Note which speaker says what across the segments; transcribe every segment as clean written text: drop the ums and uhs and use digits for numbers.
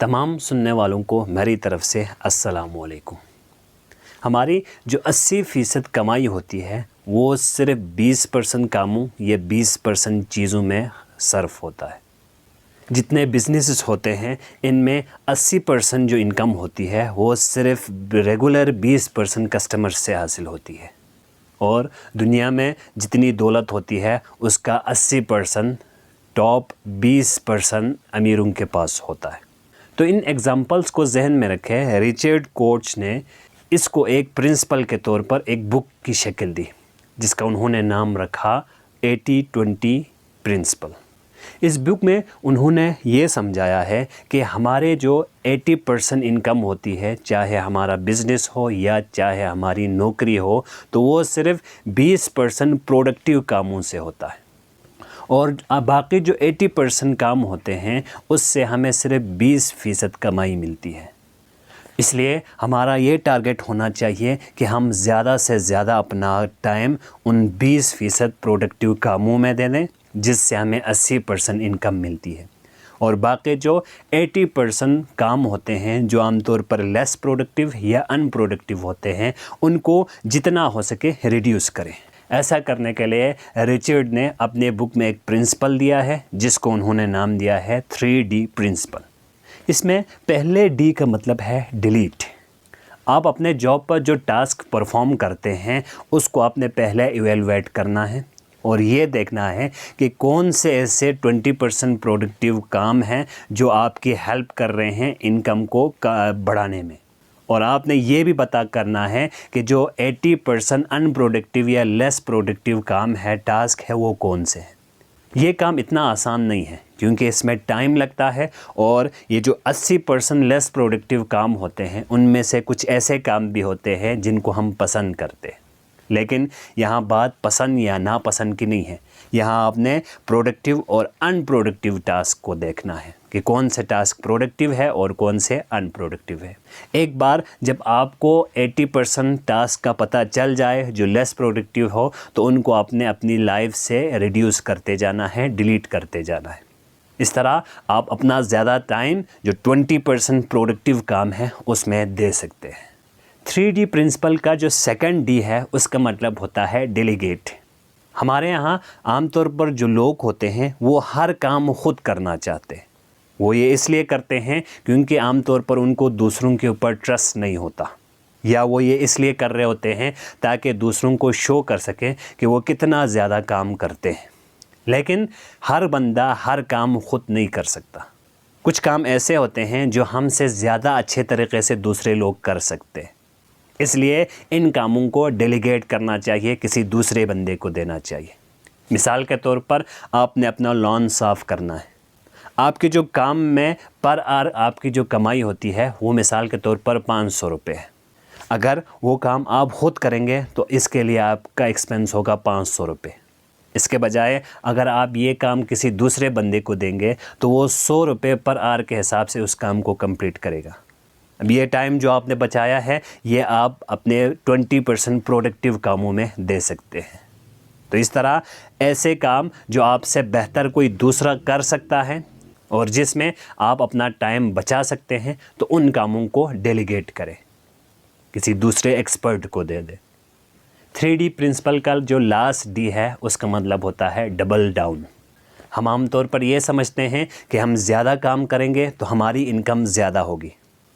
Speaker 1: تمام سننے والوں کو میری طرف سے السلام علیکم۔ ہماری جو 80% کمائی ہوتی ہے وہ صرف 20% کاموں یا 20% چیزوں میں صرف ہوتا ہے۔ جتنے بزنسز ہوتے ہیں ان میں 80% جو انکم ہوتی ہے وہ صرف ریگولر 20% کسٹمر سے حاصل ہوتی ہے، اور دنیا میں جتنی دولت ہوتی ہے اس کا 80% ٹاپ 20% امیروں کے پاس ہوتا ہے۔ تو ان ایگزامپلس کو ذہن میں رکھے ریچرڈ کوچ نے اس کو ایک پرنسپل کے طور پر ایک بک کی شکل دی جس کا انہوں نے نام رکھا 80-20 پرنسپل۔ اس بک میں انہوں نے یہ سمجھایا ہے کہ ہمارے جو 80% انکم ہوتی ہے، چاہے ہمارا بزنس ہو یا چاہے ہماری نوکری ہو، تو وہ صرف 20% پروڈکٹیو کاموں سے ہوتا ہے، اور باقی جو 80% کام ہوتے ہیں اس سے ہمیں صرف 20% کمائی ملتی ہے۔ اس لیے ہمارا یہ ٹارگٹ ہونا چاہیے کہ ہم زیادہ سے زیادہ اپنا ٹائم ان 20% پروڈکٹیو کاموں میں دے دیں جس سے ہمیں 80% انکم ملتی ہے، اور باقی جو 80% کام ہوتے ہیں جو عام طور پر لیس پروڈکٹیو یا ان پروڈکٹیو ہوتے ہیں ان کو جتنا ہو سکے ریڈیوس کریں۔ ایسا کرنے کے لیے ریچرڈ نے اپنے بک میں ایک پرنسپل دیا ہے جس کو انہوں نے نام دیا ہے 3D پرنسپل۔ اس میں پہلے ڈی کا مطلب ہے ڈیلیٹ۔ آپ اپنے جاب پر جو ٹاسک پرفارم کرتے ہیں اس کو آپ نے پہلے ایویلویٹ کرنا ہے، اور یہ دیکھنا ہے کہ کون سے ایسے 20% پروڈکٹیو کام ہیں جو آپ کی ہیلپ کر رہے ہیں انکم کو بڑھانے میں، اور آپ نے یہ بھی پتہ کرنا ہے کہ جو 80% ان پروڈکٹیو یا لیس پروڈکٹیو کام ہے، ٹاسک ہے، وہ کون سے ہیں۔ یہ کام اتنا آسان نہیں ہے کیونکہ اس میں ٹائم لگتا ہے، اور یہ جو 80% لیس پروڈکٹیو کام ہوتے ہیں ان میں سے کچھ ایسے کام بھی ہوتے ہیں جن کو ہم پسند کرتے ہیں، لیکن یہاں بات پسند یا ناپسند کی نہیں ہے، یہاں آپ نے پروڈکٹیو اور ان پروڈکٹیو ٹاسک کو دیکھنا ہے کہ کون سے ٹاسک پروڈکٹیو ہے اور کون سے ان پروڈکٹیو ہے۔ ایک بار جب آپ کو 80% ٹاسک کا پتہ چل جائے جو لیس پروڈکٹیو ہو تو ان کو آپ نے اپنی لائف سے ریڈیوس کرتے جانا ہے، ڈیلیٹ کرتے جانا ہے۔ اس طرح آپ اپنا زیادہ ٹائم جو 20% پروڈکٹیو کام ہے اس میں دے سکتے ہیں۔ 3D پرنسپل کا جو سیکنڈ ڈی ہے اس کا مطلب ہوتا ہے ڈیلیگیٹ۔ ہمارے یہاں عام طور پر جو لوگ ہوتے ہیں وہ ہر کام خود کرنا چاہتے ہیں۔ وہ یہ اس لیے کرتے ہیں کیونکہ عام طور پر ان کو دوسروں کے اوپر ٹرسٹ نہیں ہوتا، یا وہ یہ اس لیے کر رہے ہوتے ہیں تاکہ دوسروں کو شو کر سکیں کہ وہ کتنا زیادہ کام کرتے ہیں۔ لیکن ہر بندہ ہر کام خود نہیں کر سکتا۔ کچھ کام ایسے ہوتے ہیں جو ہم سے زیادہ اچھے طریقے سے دوسرے لوگ کر سکتے ہیں، اس لیے ان کاموں کو ڈیلیگیٹ کرنا چاہیے، کسی دوسرے بندے کو دینا چاہیے۔ مثال کے طور پر آپ نے اپنا لان صاف کرنا ہے، آپ کے جو کام میں پر آر آپ کی جو کمائی ہوتی ہے وہ مثال کے طور پر 500 روپے ہے۔ اگر وہ کام آپ خود کریں گے تو اس کے لیے آپ کا ایکسپنس ہوگا 500 روپے۔ اس کے بجائے اگر آپ یہ کام کسی دوسرے بندے کو دیں گے تو وہ 100 روپے پر آر کے حساب سے اس کام کو کمپلیٹ کرے گا۔ اب یہ ٹائم جو آپ نے بچایا ہے یہ آپ اپنے 20% پروڈکٹیو کاموں میں دے سکتے ہیں۔ تو اس طرح ایسے کام جو آپ سے بہتر کوئی دوسرا کر سکتا ہے اور جس میں آپ اپنا ٹائم بچا سکتے ہیں تو ان کاموں کو ڈیلیگیٹ کریں، کسی دوسرے ایکسپرٹ کو دے دیں۔ 3D پرنسپل کا جو لاسٹ ڈی ہے اس کا مطلب ہوتا ہے ڈبل ڈاؤن۔ ہم عام طور پر یہ سمجھتے ہیں کہ ہم زیادہ کام کریں گے تو ہماری انکم زیادہ ہوگی،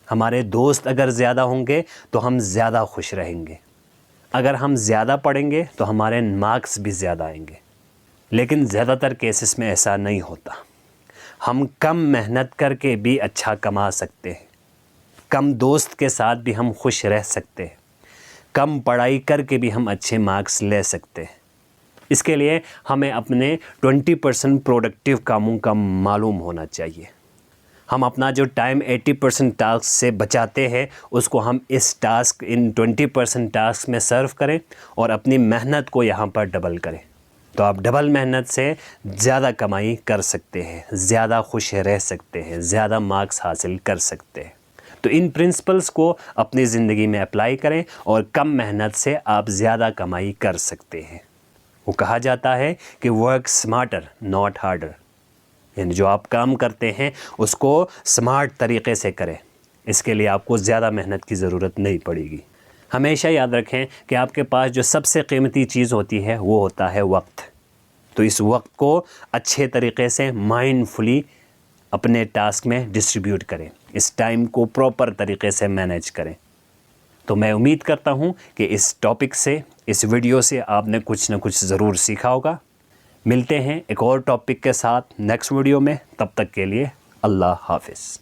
Speaker 1: ہمارے دوست اگر زیادہ ہوں گے تو ہم زیادہ خوش رہیں گے، اگر ہم زیادہ پڑھیں گے تو ہمارے مارکس بھی زیادہ آئیں گے۔ لیکن زیادہ تر کیسز میں ایسا نہیں ہوتا۔ ہم کم محنت کر کے بھی اچھا کما سکتے ہیں، کم دوست کے ساتھ بھی ہم خوش رہ سکتے ہیں، کم پڑھائی کر کے بھی ہم اچھے مارکس لے سکتے ہیں۔ اس کے لیے ہمیں اپنے 20% پروڈکٹیو کاموں کا معلوم ہونا چاہیے۔ ہم اپنا جو ٹائم 80% ٹاسک سے بچاتے ہیں اس کو ہم اس ٹاسک ان 20% ٹاسک میں صرف کریں اور اپنی محنت کو یہاں پر ڈبل کریں، تو آپ ڈبل محنت سے زیادہ کمائی کر سکتے ہیں، زیادہ خوش رہ سکتے ہیں، زیادہ مارکس حاصل کر سکتے ہیں۔ تو ان پرنسپلز کو اپنی زندگی میں اپلائی کریں اور کم محنت سے آپ زیادہ کمائی کر سکتے ہیں۔ وہ کہا جاتا ہے کہ ورک سمارٹر ناٹ ہارڈر، یعنی جو آپ کام کرتے ہیں اس کو سمارٹ طریقے سے کریں، اس کے لیے آپ کو زیادہ محنت کی ضرورت نہیں پڑے گی۔ ہمیشہ یاد رکھیں کہ آپ کے پاس جو سب سے قیمتی چیز ہوتی ہے وہ ہوتا ہے وقت، تو اس وقت کو اچھے طریقے سے مائنڈ فلی اپنے ٹاسک میں ڈسٹریبیوٹ کریں، اس ٹائم کو پراپر طریقے سے مینیج کریں۔ تو میں امید کرتا ہوں کہ اس ٹاپک سے، اس ویڈیو سے آپ نے کچھ نہ کچھ ضرور سیکھا ہوگا۔ ملتے ہیں ایک اور ٹاپک کے ساتھ نیکسٹ ویڈیو میں، تب تک کے لیے اللہ حافظ۔